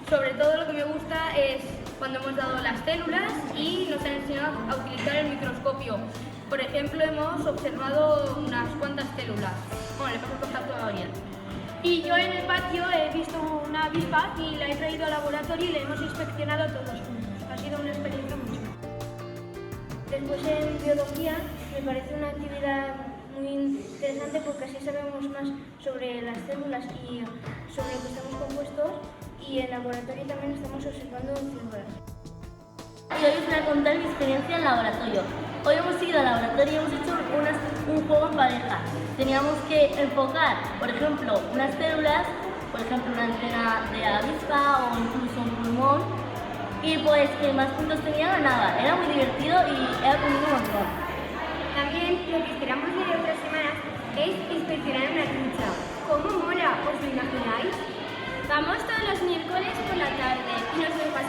Sobre todo lo que me gusta es cuando hemos dado las células y nos han enseñado a utilizar el microscopio. Por ejemplo, hemos observado unas cuantas células. Bueno, le paso el contacto a Gabriel. Y yo en el patio he visto una avispa y la he traído al laboratorio y la hemos inspeccionado todos juntos. Ha sido una experiencia muy chula. Después en biología me parece una actividad muy interesante porque así sabemos más sobre las células y sobre lo que estamos compuestos, y en laboratorio también estamos observando células. Y hoy os voy a contar mi experiencia en laboratorio. Hoy hemos ido al laboratorio y hemos hecho un juego en pareja. Teníamos que enfocar, por ejemplo, unas células, por ejemplo una antena de avispa o incluso un pulmón, y pues que más puntos tenía ganaba. Era muy divertido y he aprendido un montón. También lo que esperamos de otras semanas es inspeccionar una trucha. ¿Cómo mola? ¿Os lo imagináis? Vamos todos los miércoles por la tarde y nos lo pasamos